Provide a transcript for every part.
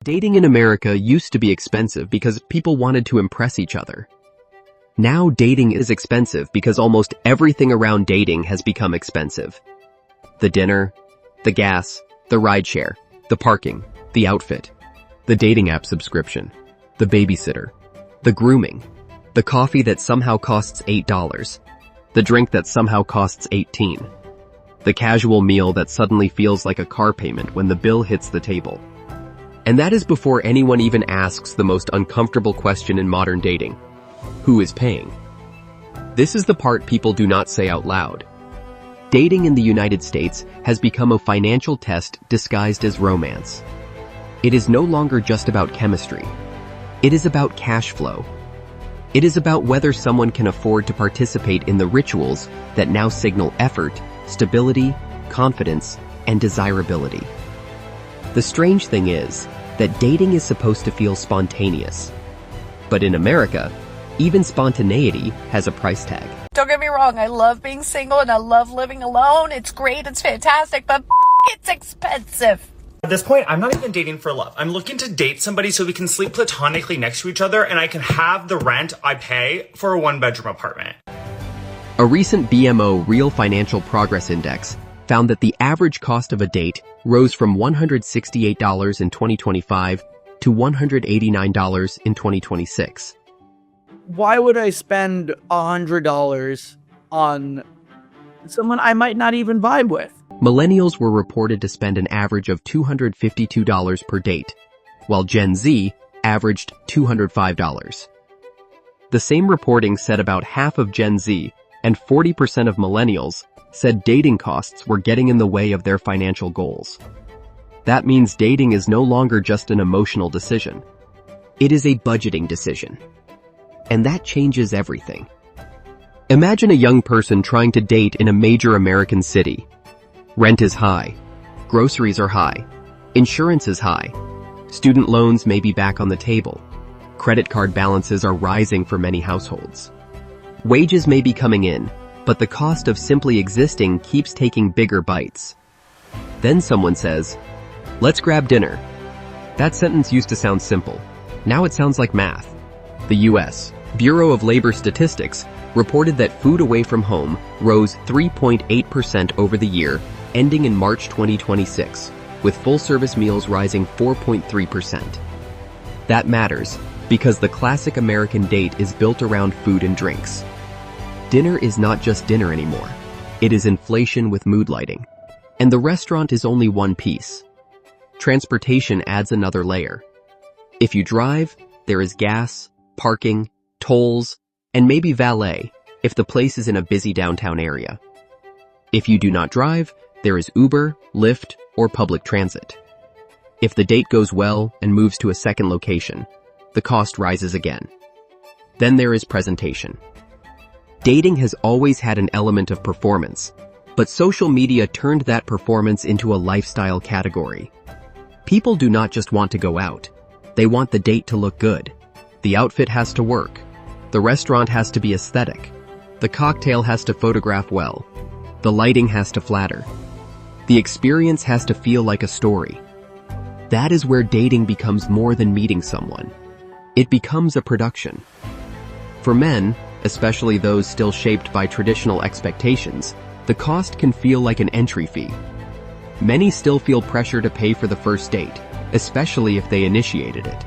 Dating in America used to be expensive because people wanted to impress each other. Now dating is expensive because almost everything around dating has become expensive. The dinner, the gas, the rideshare, the parking, the outfit, the dating app subscription, the babysitter, the grooming, the coffee that somehow costs $8, the drink that somehow costs $18, the casual meal that suddenly feels like a car payment when the bill hits the table. And that is before anyone even asks the most uncomfortable question in modern dating. Who is paying? This is the part people do not say out loud. Dating in the United States has become a financial test disguised as romance. It is no longer just about chemistry. It is about cash flow. It is about whether someone can afford to participate in the rituals that now signal effort, stability, confidence, and desirability. The strange thing is that dating is supposed to feel spontaneous. But in America, even spontaneity has a price tag. Don't get me wrong, I love being single and I love living alone. It's great, it's fantastic, but it's expensive. At this point, I'm not even dating for love. I'm looking to date somebody so we can sleep platonically next to each other and I can have the rent I pay for a one-bedroom apartment. A recent BMO Real Financial Progress Index found that the average cost of a date rose from $168 in 2025 to $189 in 2026. Why would I spend $100 on someone I might not even vibe with? Millennials were reported to spend an average of $252 per date, while Gen Z averaged $205. The same reporting said about half of Gen Z and 40% of millennials said dating costs were getting in the way of their financial goals. That means dating is no longer just an emotional decision. It is a budgeting decision. And that changes everything. Imagine a young person trying to date in a major American city. Rent is high. Groceries are high. Insurance is high. Student loans may be back on the table. Credit card balances are rising for many households. Wages may be coming in, but the cost of simply existing keeps taking bigger bites. Then someone says, "Let's grab dinner." That sentence used to sound simple. Now it sounds like math. The U.S. Bureau of Labor Statistics reported that food away from home rose 3.8% over the year, ending in March 2026, with full-service meals rising 4.3%. That matters because the classic American date is built around food and drinks. Dinner is not just dinner anymore. It is inflation with mood lighting. And the restaurant is only one piece. Transportation adds another layer. If you drive, there is gas, parking, tolls, and maybe valet if the place is in a busy downtown area. If you do not drive, there is Uber, Lyft, or public transit. If the date goes well and moves to a second location, the cost rises again. Then there is presentation. Dating has always had an element of performance, but social media turned that performance into a lifestyle category. People do not just want to go out. They want the date to look good. The outfit has to work. The restaurant has to be aesthetic. The cocktail has to photograph well. The lighting has to flatter. The experience has to feel like a story. That is where dating becomes more than meeting someone. It becomes a production. For men, especially those still shaped by traditional expectations, the cost can feel like an entry fee. Many still feel pressure to pay for the first date, especially if they initiated it.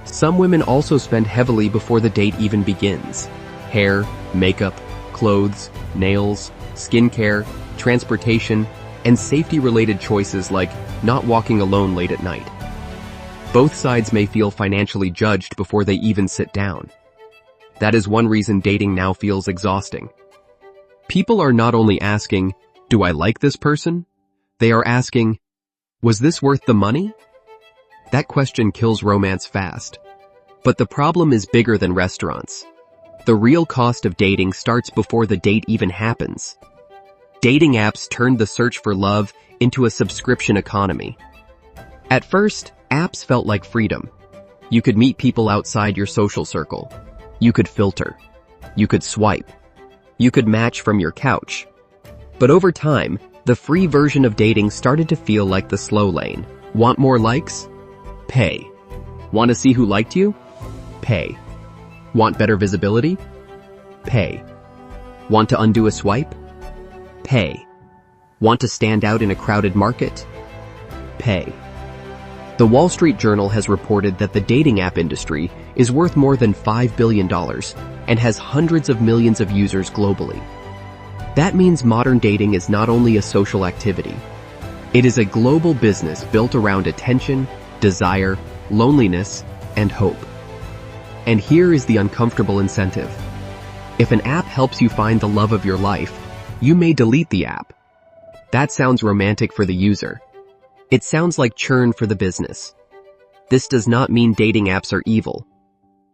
Some women also spend heavily before the date even begins. Hair, makeup, clothes, nails, skincare, transportation, and safety-related choices like not walking alone late at night. Both sides may feel financially judged before they even sit down. That is one reason dating now feels exhausting. People are not only asking, "Do I like this person?" They are asking, "Was this worth the money?" That question kills romance fast. But the problem is bigger than restaurants. The real cost of dating starts before the date even happens. Dating apps turned the search for love into a subscription economy. At first, apps felt like freedom. You could meet people outside your social circle. You could filter. You could swipe. You could match from your couch. But over time, the free version of dating started to feel like the slow lane. Want more likes? Pay. Want to see who liked you? Pay. Want better visibility? Pay. Want to undo a swipe? Pay. Want to stand out in a crowded market? Pay. The Wall Street Journal has reported that the dating app industry is worth more than $5 billion and has hundreds of millions of users globally. That means modern dating is not only a social activity. It is a global business built around attention, desire, loneliness, and hope. And here is the uncomfortable incentive. If an app helps you find the love of your life, you may delete the app. That sounds romantic for the user. It sounds like churn for the business. This does not mean dating apps are evil.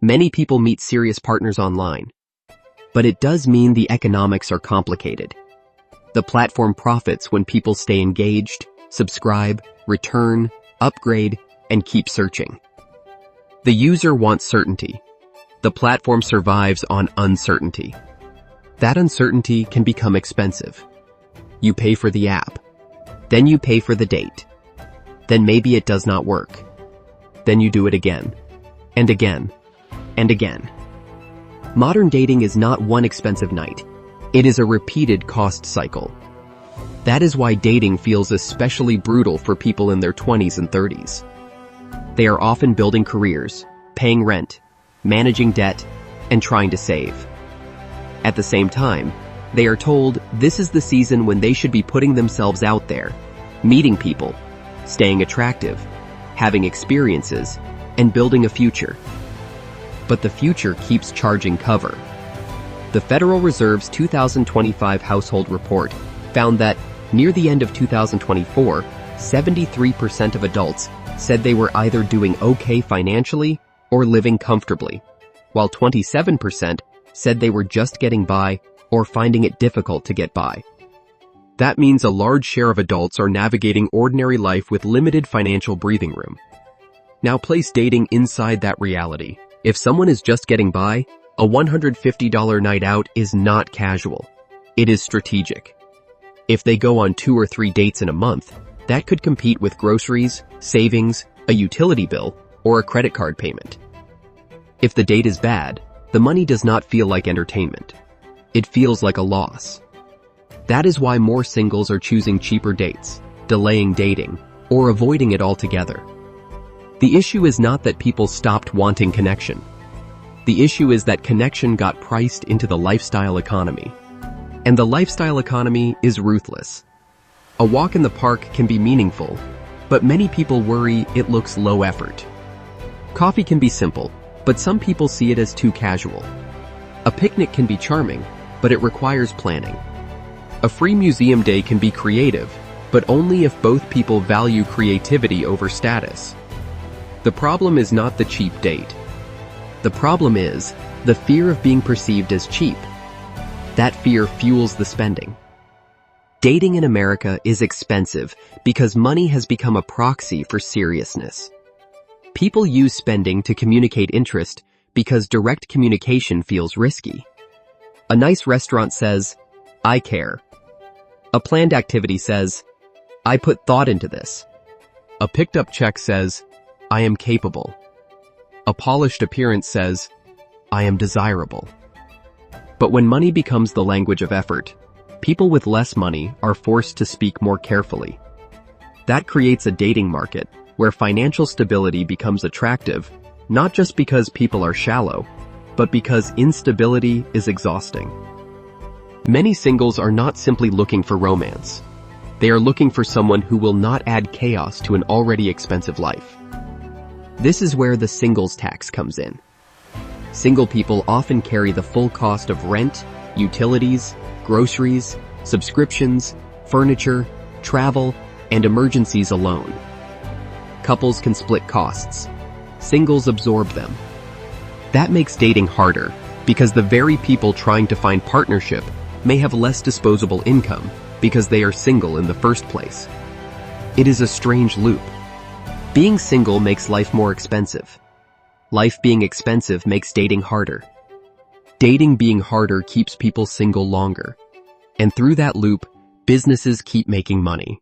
Many people meet serious partners online. But it does mean the economics are complicated. The platform profits when people stay engaged, subscribe, return, upgrade, and keep searching. The user wants certainty. The platform survives on uncertainty. That uncertainty can become expensive. You pay for the app. Then you pay for the date. Then maybe it does not work. Then you do it again. And again. And again. Modern dating is not one expensive night. It is a repeated cost cycle. That is why dating feels especially brutal for people in their 20s and 30s. They are often building careers, paying rent, managing debt, and trying to save. At the same time, they are told this is the season when they should be putting themselves out there, meeting people, staying attractive, having experiences, and building a future. But the future keeps charging cover. The Federal Reserve's 2025 household report found that, near the end of 2024, 73% of adults said they were either doing okay financially or living comfortably, while 27% said they were just getting by or finding it difficult to get by. That means a large share of adults are navigating ordinary life with limited financial breathing room. Now place dating inside that reality. If someone is just getting by, a $150 night out is not casual. It is strategic. If they go on 2 or 3 dates in a month, that could compete with groceries, savings, a utility bill, or a credit card payment. If the date is bad, the money does not feel like entertainment. It feels like a loss. That is why more singles are choosing cheaper dates, delaying dating, or avoiding it altogether. The issue is not that people stopped wanting connection. The issue is that connection got priced into the lifestyle economy. And the lifestyle economy is ruthless. A walk in the park can be meaningful, but many people worry it looks low effort. Coffee can be simple, but some people see it as too casual. A picnic can be charming, but it requires planning. A free museum day can be creative, but only if both people value creativity over status. The problem is not the cheap date. The problem is the fear of being perceived as cheap. That fear fuels the spending. Dating in America is expensive because money has become a proxy for seriousness. People use spending to communicate interest because direct communication feels risky. A nice restaurant says, "I care." A planned activity says, "I put thought into this." A picked-up check says, "I am capable." A polished appearance says, "I am desirable." But when money becomes the language of effort, people with less money are forced to speak more carefully. That creates a dating market where financial stability becomes attractive, not just because people are shallow, but because instability is exhausting. Many singles are not simply looking for romance. They are looking for someone who will not add chaos to an already expensive life. This is where the singles tax comes in. Single people often carry the full cost of rent, utilities, groceries, subscriptions, furniture, travel, and emergencies alone. Couples can split costs. Singles absorb them. That makes dating harder because the very people trying to find partnership may have less disposable income because they are single in the first place. It is a strange loop. Being single makes life more expensive. Life being expensive makes dating harder. Dating being harder keeps people single longer. And through that loop, businesses keep making money.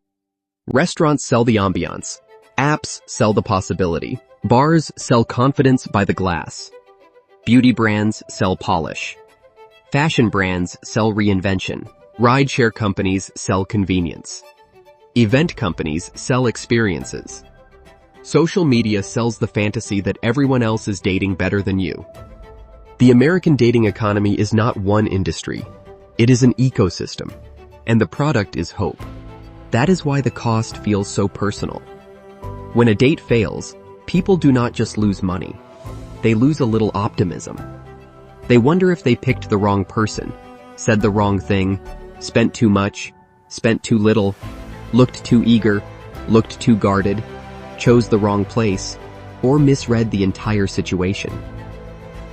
Restaurants sell the ambiance. Apps sell the possibility. Bars sell confidence by the glass. Beauty brands sell polish. Fashion brands sell reinvention. Rideshare companies sell convenience. Event companies sell experiences. Social media sells the fantasy that everyone else is dating better than you. The American dating economy is not one industry. It is an ecosystem, and the product is hope. That is why the cost feels so personal. When a date fails, people do not just lose money. They lose a little optimism. They wonder if they picked the wrong person, said the wrong thing, spent too much, spent too little, looked too eager, looked too guarded, chose the wrong place, or misread the entire situation.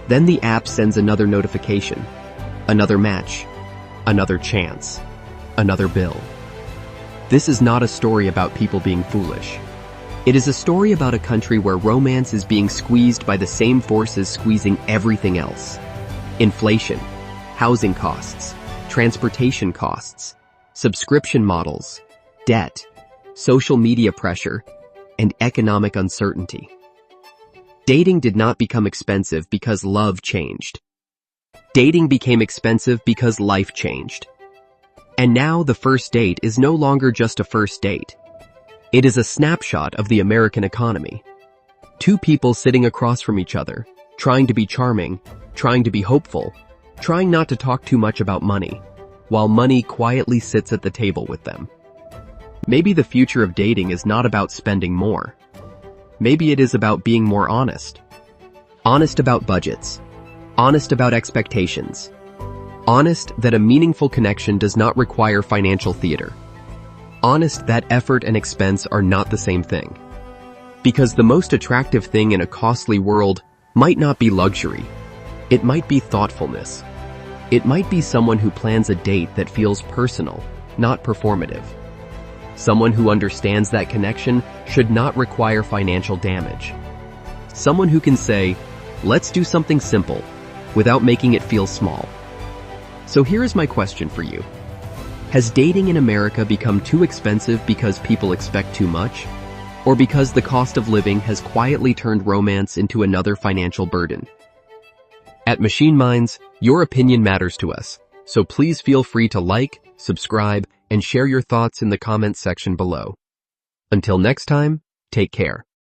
Then the app sends another notification, another match, another chance, another bill. This is not a story about people being foolish. It is a story about a country where romance is being squeezed by the same forces squeezing everything else. Inflation, housing costs, transportation costs, subscription models, debt, social media pressure, and economic uncertainty. Dating did not become expensive because love changed. Dating became expensive because life changed. And now the first date is no longer just a first date. It is a snapshot of the American economy. Two people sitting across from each other, trying to be charming, trying to be hopeful, trying not to talk too much about money, while money quietly sits at the table with them. Maybe the future of dating is not about spending more. Maybe it is about being more honest. Honest about budgets. Honest about expectations. Honest that a meaningful connection does not require financial theater. Honest that effort and expense are not the same thing. Because the most attractive thing in a costly world might not be luxury. It might be thoughtfulness. It might be someone who plans a date that feels personal, not performative. Someone who understands that connection should not require financial damage. Someone who can say, let's do something simple, without making it feel small. So here is my question for you. Has dating in America become too expensive because people expect too much? Or because the cost of living has quietly turned romance into another financial burden? At Machine Minds, your opinion matters to us, so please feel free to like, subscribe, and share your thoughts in the comments section below. Until next time, take care.